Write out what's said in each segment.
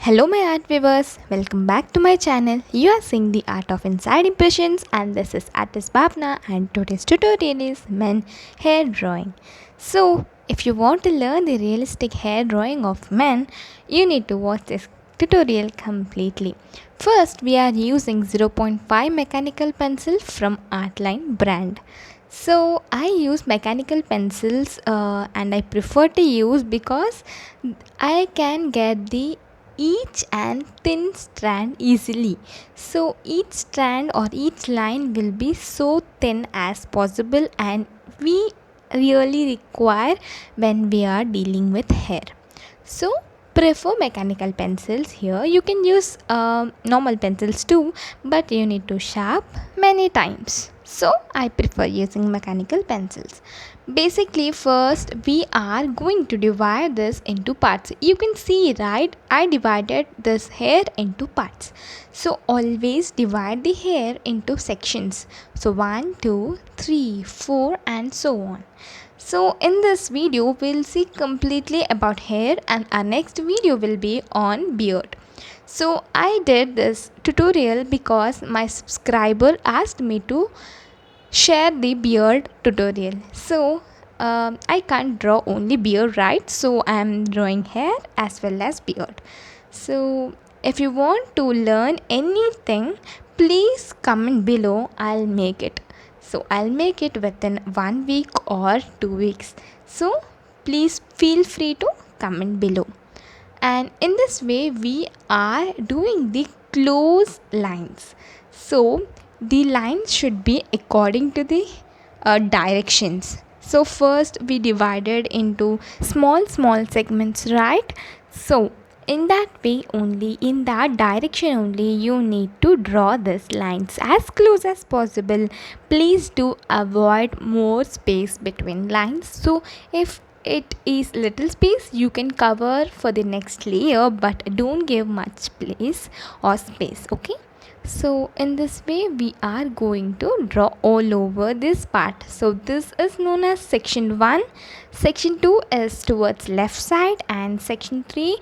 Hello my art viewers, welcome back to my channel. You are seeing the art of inside impressions and this is artist Bhavna and today's tutorial is men hair drawing. So if you want to learn the realistic hair drawing of men, you need to watch this tutorial completely. First we are using 0.5 mechanical pencil from Artline brand. So I use mechanical pencils and I prefer to use because I can get the each and thin strand easily. So each strand or each line will be so thin as possible and we really require when we are dealing with hair. So prefer mechanical pencils. Here you can use normal pencils too, but you need to sharp many times, so I prefer using mechanical pencils. Basically first we are going to divide this into parts. You can see, right, I divided this hair into parts. So always divide the hair into sections, so 1 2 3 4 and so on. So in this video we'll see completely about hair and our next video will be on beard. So I did this tutorial because my subscriber asked me to share the beard tutorial. So I can't draw only beard, right? So I am drawing hair as well as beard. So if you want to learn anything, please comment below. I'll make it. So I'll make it within 1 week or 2 weeks. So please feel free to comment below. And in this way we are doing the close lines. So the lines should be according to the directions. So first we divided into small segments, right? So in that way only, in that direction only, you need to draw these lines as close as possible. Please do avoid more space between lines. So if it is little space, you can cover for the next layer, but don't give much place or space, okay? So in this way we are going to draw all over this part. So this is known as section 1, section 2 is towards left side and section 3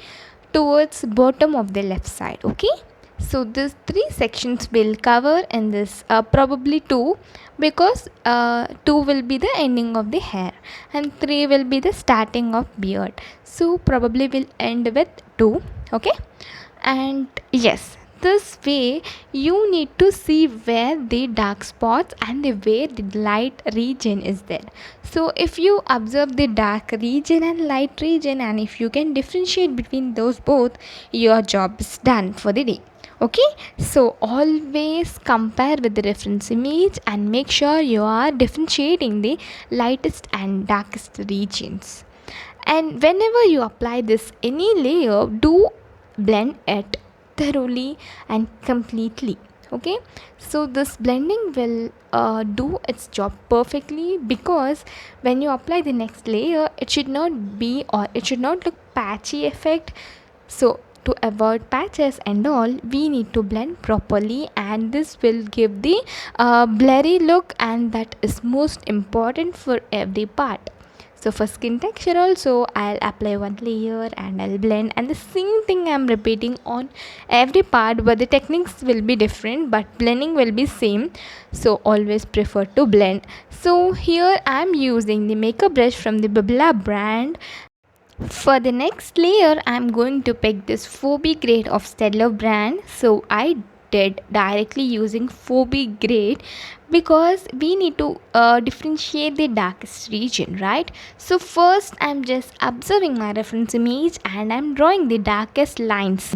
towards bottom of the left side, okay? So these 3 sections will cover in this probably 2, because 2 will be the ending of the hair and 3 will be the starting of beard. So probably will end with 2, okay? And yes, this way you need to see where the dark spots and the where the light region is there. So if you observe the dark region and light region, and if you can differentiate between those both, your job is done for the day, okay? So always compare with the reference image and make sure you are differentiating the lightest and darkest regions. And whenever you apply this any layer, do blend it thoroughly and completely, okay? So this blending will do its job perfectly, because when you apply the next layer, it should not be, or it should not look patchy effect. So to avoid patches and all, we need to blend properly, and this will give the blurry look, and that is most important for every part. So for skin texture also, I'll apply one layer and I'll blend, and the same thing I'm repeating on every part, but the techniques will be different but blending will be same. So always prefer to blend. So here I'm using the makeup brush from the Babila brand. For the next layer I'm going to pick this 4B grade of staedtler brand. So I did directly using 4B grade because we need to differentiate the darkest region, right? So first I'm just observing my reference image and I'm drawing the darkest lines.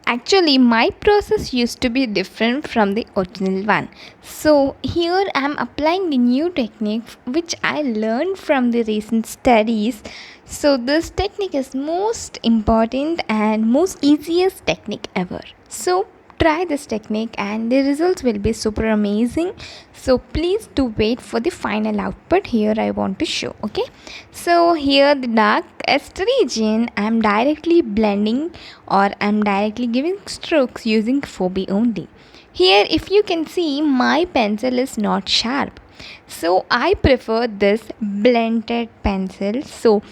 Actually my process used to be different from the original one. So here I am applying the new technique which I learned from the recent studies. So this technique is most important and most easiest technique ever. So try this technique and the results will be super amazing. So please do wait for the final output. Here I want to show, okay? So here the darkest region I'm directly blending, or I'm directly giving strokes using 4B only. Here if you can see, my pencil is not sharp, so I prefer this blended pencil. So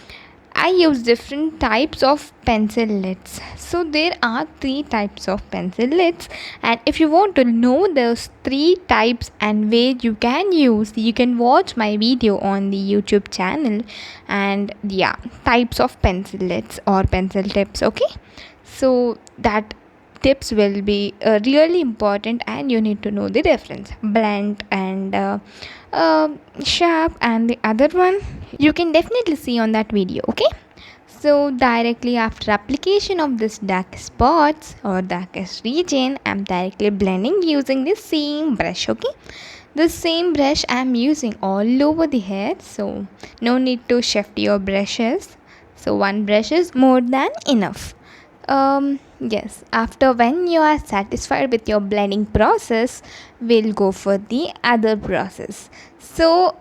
I use different types of pencil lids. So there are three types of pencil lids, and if you want to know those three types and where you can use, you can watch my video on the YouTube channel. And yeah, types of pencil lids or pencil tips. Okay, so that tips will be really important, and you need to know the difference, blunt and sharp, and the other one you can definitely see on that video. Okay, so directly after application of this dark spots or darkest region, I'm directly blending using the same brush. Okay, the same brush I'm using all over the hair, so no need to shift your brushes. So one brush is more than enough. Yes, after when you are satisfied with your blending process, we'll go for the other process. So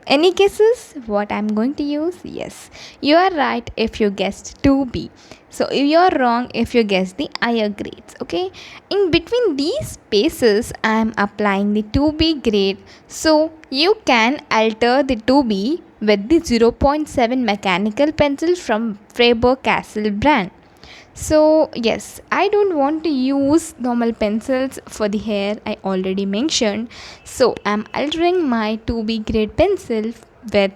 any guesses what I'm going to use? Yes, you are right if you guessed 2B. So if you are wrong if you guess the higher grades. Okay, in between these spaces I'm applying the 2B grade, so you can alter the 2B with the 0.7 mechanical pencil from Faber Castell brand. So yes, I don't want to use normal pencils for the hair, I already mentioned. So I'm altering my 2B grade pencil with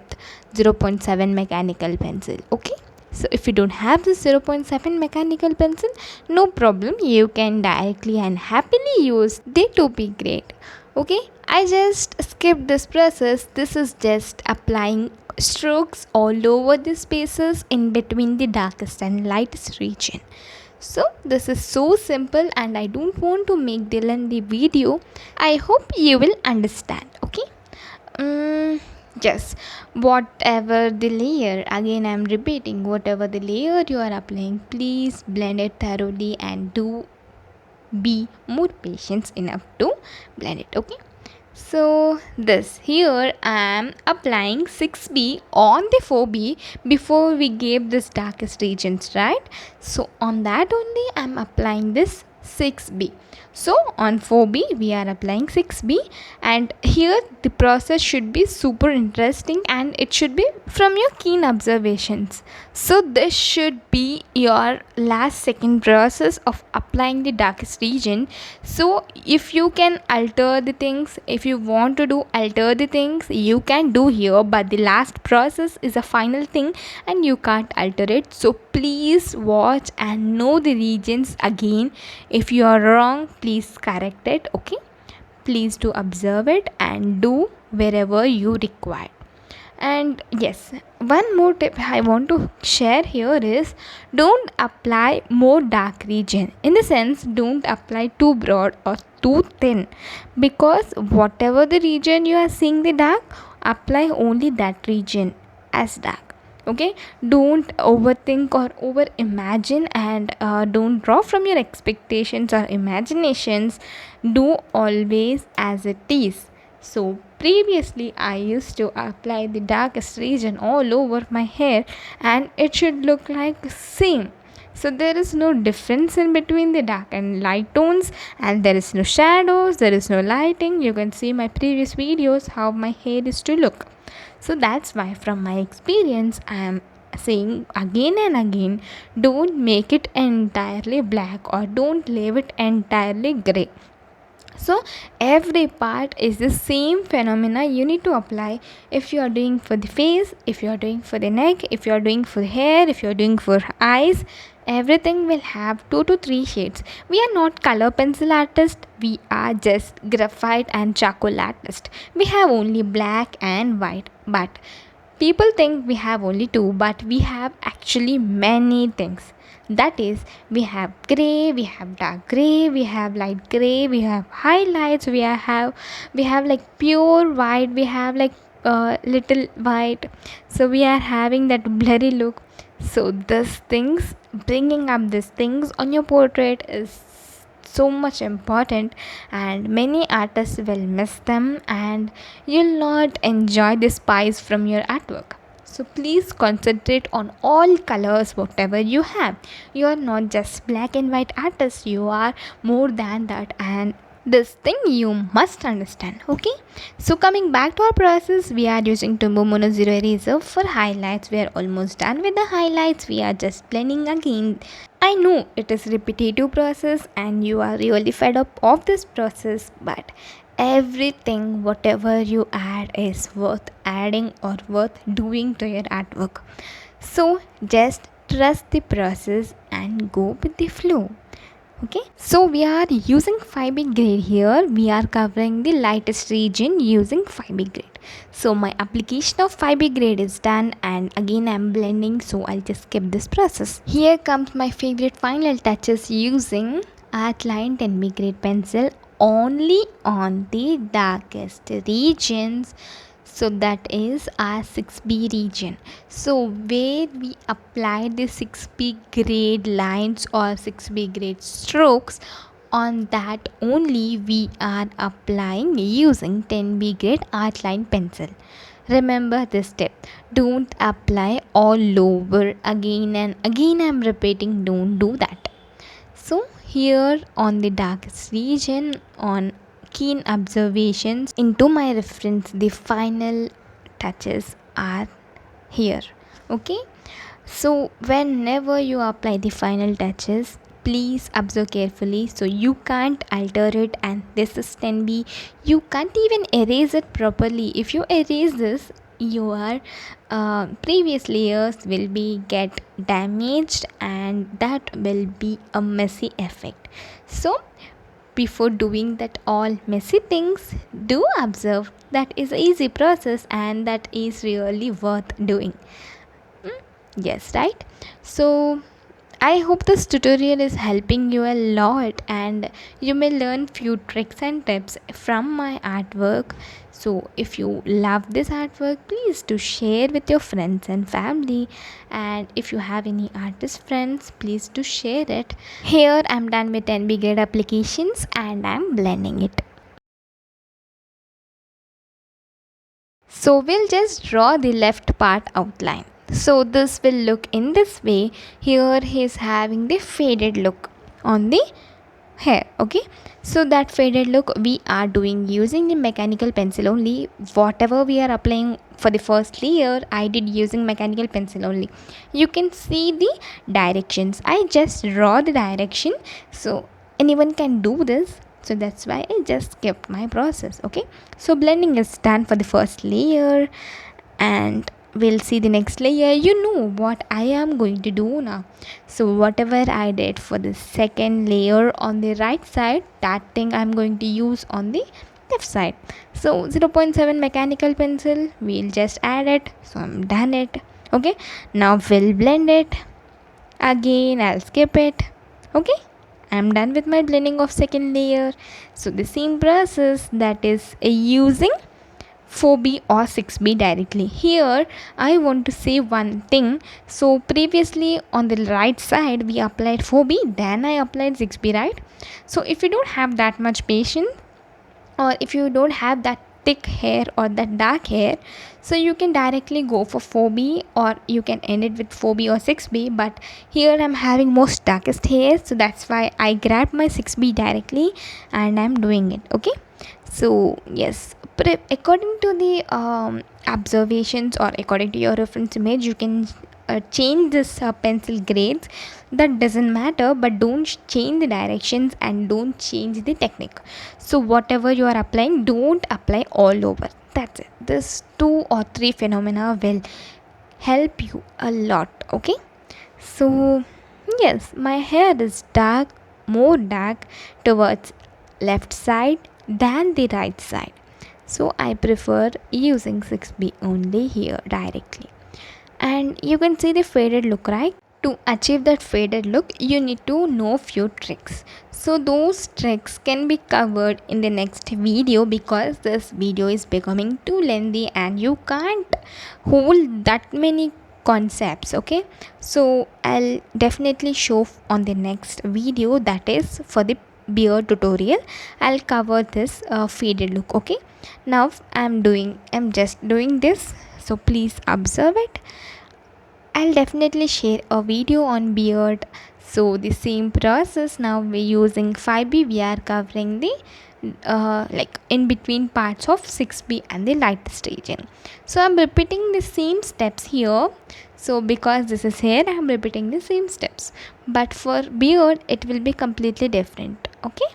0.7 mechanical pencil. Okay, so if you don't have the 0.7 mechanical pencil, no problem, you can directly and happily use the 2B grade. Okay, I just skipped this process. This is just applying strokes all over the spaces in between the darkest and lightest region. So this is so simple, and I don't want to make delay in the video. I hope you will understand. Okay, yes, whatever the layer, again I'm repeating, whatever the layer you are applying, please blend it thoroughly and do be more patient enough to blend it. Okay, so this here I am applying 6B on the 4B before we gave this darkest regions, right? So on that only I am applying this 6B. So on 4B we are applying 6B, and here the process should be super interesting and it should be from your keen observations. So this should be your last second process of applying the darkest region. So if you can alter the things, if you want to do alter the things, you can do here, but the last process is a final thing and you can't alter it. So please watch and know the regions again. If you are wrong, please correct it. Okay, please do observe it and do wherever you require. And yes, one more tip I want to share here is, don't apply more dark region, in the sense don't apply too broad or too thin, because whatever the region you are seeing the dark, apply only that region as dark. Okay, don't overthink or over imagine, and don't draw from your expectations or imaginations. Do always as it is. So previously I used to apply the darkest region all over my hair and it should look like same. So there is no difference in between the dark and light tones, and there is no shadows, there is no lighting. You can see my previous videos how my hair is to look. So that's why from my experience I am saying again and again, don't make it entirely black or don't leave it entirely grey. So every part is the same phenomena you need to apply. If you are doing for the face, if you are doing for the neck, if you are doing for hair, if you are doing for eyes, everything will have 2 to 3 shades. We are not color pencil artists, we are just graphite and charcoal artists. We have only black and white, but people think we have only two, but we have actually many things. That is, we have gray, we have dark gray, we have light gray, we have highlights, we have like pure white, we have like little white. So we are having that blurry look. So these things, bringing up these things on your portrait is so much important, and many artists will miss them and you'll not enjoy the spice from your artwork. So please concentrate on all colors whatever you have. You are not just black and white artist, you are more than that, and This thing you must understand. Okay, so coming back to our process, we are using tombow mono zero eraser for highlights. We are almost done with the highlights. We are just blending again. I know it is repetitive process and you are really fed up of this process, but everything whatever you add is worth adding or worth doing to your artwork. So just trust the process and go with the flow. Okay, so we are using Faber grade here. We are covering the lightest region using Faber grade. So my application of Faber grade is done, and again I'm blending, so I'll just skip this process. Here comes my favorite final touches using Artline 10B grade pencil only on the darkest regions, so that is our 6B region. So where we apply the 6B grade lines or 6B grade strokes, on that only we are applying using 10B grade artline pencil. Remember this step, don't apply all over again and again. I'm repeating, don't do that. So here on the darkest region, on keen observations into my reference, the final touches are here. Okay, so whenever you apply the final touches, please observe carefully, so you can't alter it. And this is 10B, you can't even erase it properly. If you erase this, your previous layers will be get damaged and that will be a messy effect. So before doing that all messy things, do observe. That is an easy process and that is really worth doing. Yes, right? So I hope this tutorial is helping you a lot and you may learn few tricks and tips from my artwork. So if you love this artwork, please do share with your friends and family, and if you have any artist friends, please do share it. Here I'm done with 10B grade applications and I'm blending it. So we'll just draw the left part outline. So this will look in this way. Here he's having the faded look on the hair. Okay, so that faded look we are doing using the mechanical pencil only. Whatever we are applying for the first layer, I did using mechanical pencil only. You can see the directions. I just draw the direction, so anyone can do this. So that's why I just skipped my process. Okay, so blending is done for the first layer and we'll see the next layer. You know what I am going to do now. So whatever I did for the second layer on the right side, that thing I'm going to use on the left side. So 0.7 mechanical pencil, we'll just add it. So I'm done it. Okay, now we'll blend it again. I'll skip it. Okay, I'm done with my blending of second layer. So the same process, that is using 4B or 6B directly. Here I want to say one thing. So previously on the right side we applied 4B, then I applied 6B, right? So if you don't have that much patience, or if you don't have that thick hair or that dark hair, so you can directly go for 4B or you can end it with 4B or 6B. But here I'm having most darkest hair, so that's why I grabbed my 6B directly and I'm doing it. Okay, so yes, according to the observations or according to your reference image, you can change this pencil grades. That doesn't matter, but don't change the directions and don't change the technique. So whatever you are applying, don't apply all over. That's it. This 2 or 3 phenomena will help you a lot. Okay, so yes, my hair is dark, more dark towards left side than the right side, so I prefer using 6B only here directly. And you can see the faded look, right? To achieve that faded look, you need to know few tricks. So those tricks can be covered in the next video, because this video is becoming too lengthy and you can't hold that many concepts. Okay, so I'll definitely show on the next video, that is for the beard tutorial. I'll cover this faded look. Okay, now I'm just doing this, so please observe it. I'll definitely share a video on beard So the same process, now we're using 5B, we are covering the like in between parts of 6B and the light staging. So I'm repeating the same steps here. So because this is hair, I'm repeating the same steps, but for beard it will be completely different. Okay,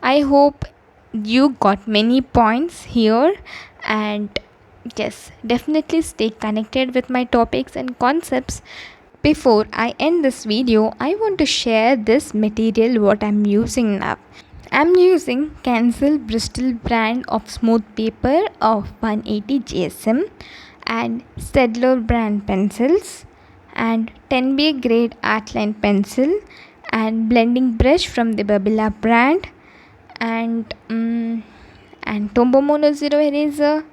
I hope you got many points here, and yes, definitely stay connected with my topics and concepts. Before I end this video, I want to share this material what I'm using now. I'm using Canson Bristol brand of smooth paper of 180 GSM and staedtler brand pencils and 10B grade artline pencil and blending brush from the Babila brand and tombow mono zero eraser,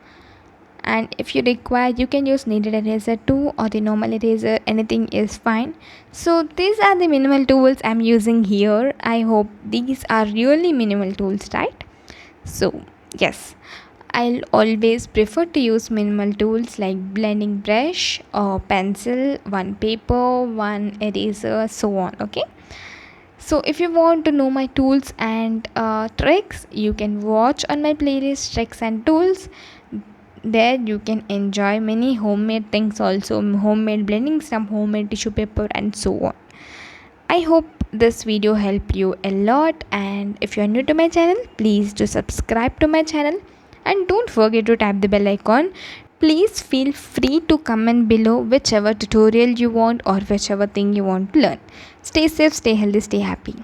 and if you require you can use kneaded eraser too or the normal eraser, anything is fine. So these are the minimal tools I'm using here. I hope these are really minimal tools, right? So yes, I'll always prefer to use minimal tools like blending brush or pencil, one paper, one eraser, so on. Okay, so if you want to know my tools and tricks, you can watch on my playlist tricks and tools. There you can enjoy many homemade things, also homemade blending, some homemade tissue paper and so on. I hope this video helped you a lot, and if you are new to my channel, please do subscribe to my channel and don't forget to tap the bell icon. Please feel free to comment below whichever tutorial you want or whichever thing you want to learn. Stay safe, stay healthy, stay happy.